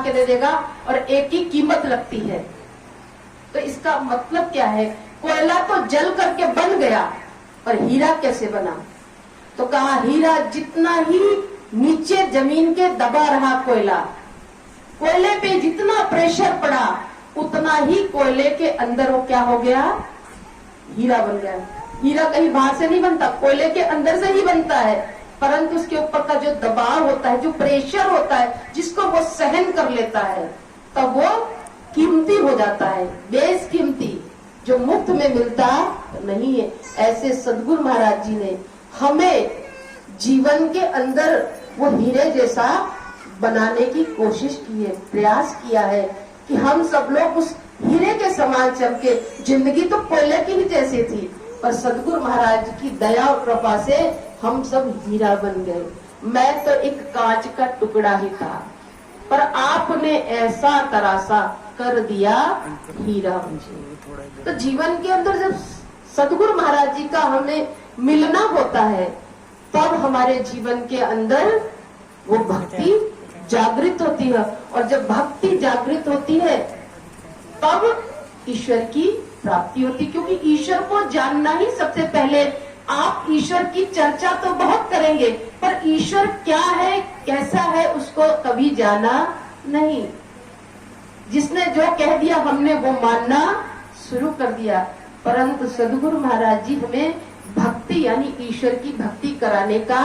के दे देगा और एक की कीमत लगती है। तो इसका मतलब क्या है? कोयला तो जल करके बन गया, पर हीरा कैसे बना? तो कहा हीरा जितना ही नीचे जमीन के दबा रहा कोयला, कोयले पे जितना प्रेशर पड़ा उतना ही कोयले के अंदर वो क्या हो गया? हीरा बन गया। हीरा कहीं बाहर से नहीं बनता, कोयले के अंदर से ही बनता है, परंतु उसके ऊपर का जो दबाव होता है, जो प्रेशर होता है, जिसको वो सहन कर लेता है, तब वो कीमती हो जाता है, बेशकीमती, जो मुफ्त में मिलता नहीं है। ऐसे सदगुरु महाराज जी ने हमें जीवन के अंदर वो हीरे जैसा बनाने की कोशिश की है, प्रयास किया है कि हम सब लोग उस हीरे के समान चमके। जिंदगी तो कोयले की ही जैसी थी, पर सदगुरु महाराज की दया और कृपा से हम सब हीरा बन गए। मैं तो एक कांच का टुकड़ा ही था, पर आपने ऐसा तरासा कर दिया हीरा मुझे। तो जीवन के अंदर जब सदगुरु महाराज जी का हमें मिलना होता है, तब हमारे जीवन के अंदर वो भक्ति जागृत होती है, और जब भक्ति जागृत होती है तब ईश्वर की प्राप्ति होती। क्योंकि ईश्वर को जानना ही सबसे पहले, आप ईश्वर की चर्चा तो बहुत करेंगे, पर ईश्वर क्या है, कैसा है, उसको कभी जाना नहीं। जिसने जो कह दिया हमने वो मानना शुरू कर दिया। परंतु सदगुरु महाराज जी हमें भक्ति यानी ईश्वर की भक्ति कराने का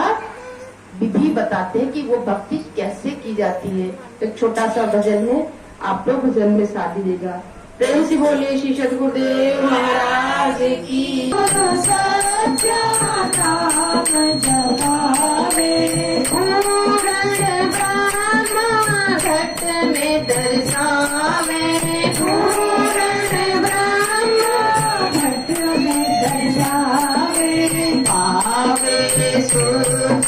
विधि बताते हैं कि वो भक्ति कैसे की जाती है। एक छोटा सा भजन है, आप लोग भजन में साथ दीजिएगा। प्रेम से बोलिए श्री सदगुरुदेव महाराज की। घट में दर्शावे, पावे सुख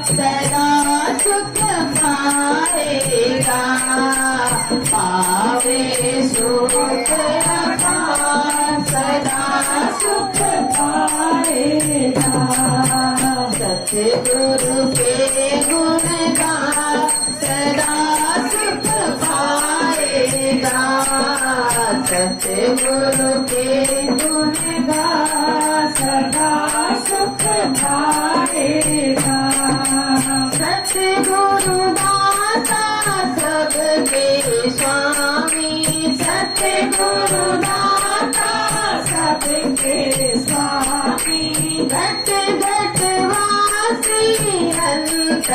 सदा सुख पाएगा, पावे सुख सदा सुख पाएगा। सतगुरु के गुण गा सदा सुख पाएगा, सतगुरु के गुण गा सदा सुख पाएगा। सतगुरु दाता सबके स्वामी, सतगुरु दाता सबके स्वामी, घट घट वासी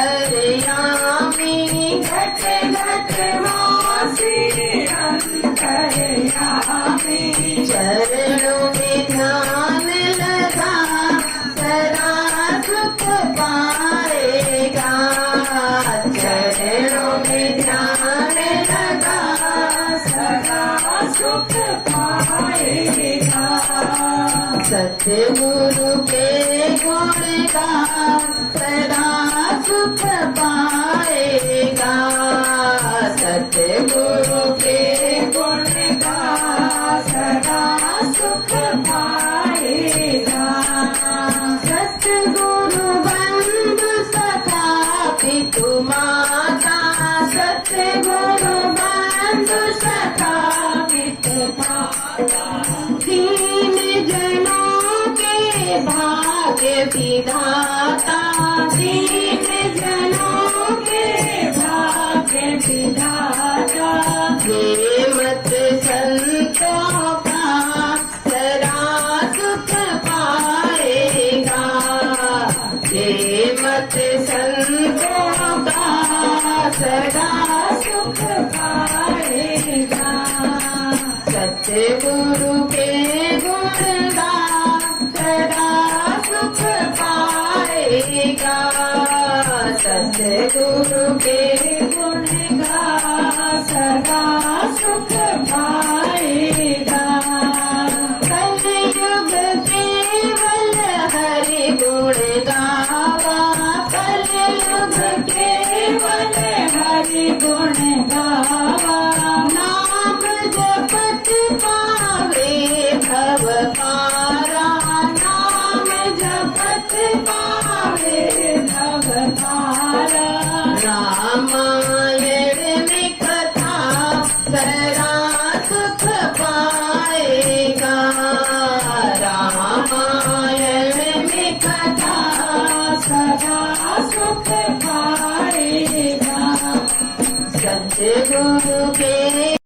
अंतर्यामी, घट घट वासी अंतर्यामी। चरणों में ध्यान लगा सदा सुख पाएगा, चरणों में ध्यान लगा सदा सुख पाएगा। सतगुरु के गुण गा सदा सुख पाएगा, सतगुरु के गुण गा सदा सुख पाएगा। सतगुरु बंधु सखा पितु माता, सतगुरु बंधु सखा पितु माता, दीन जनों के भाग्य विधाता, दीन जनों के भाग्य विधाता। मत संतों का सदा सुख पाएगा, मत संतों का सदा सुख पाएगा। सतगुरु के गुण गा सदा सुख पाएगा, सतगुरु के गुण गा सदा सुख पाएगा। कलयुग केवल हरि गुण गावा, कलयुग केवल हरि गुण गावा। नाम जपत पावे भव पारा, नाम जपत पावे भव पारा। रामायण सुख पाएगा। सतगुरु के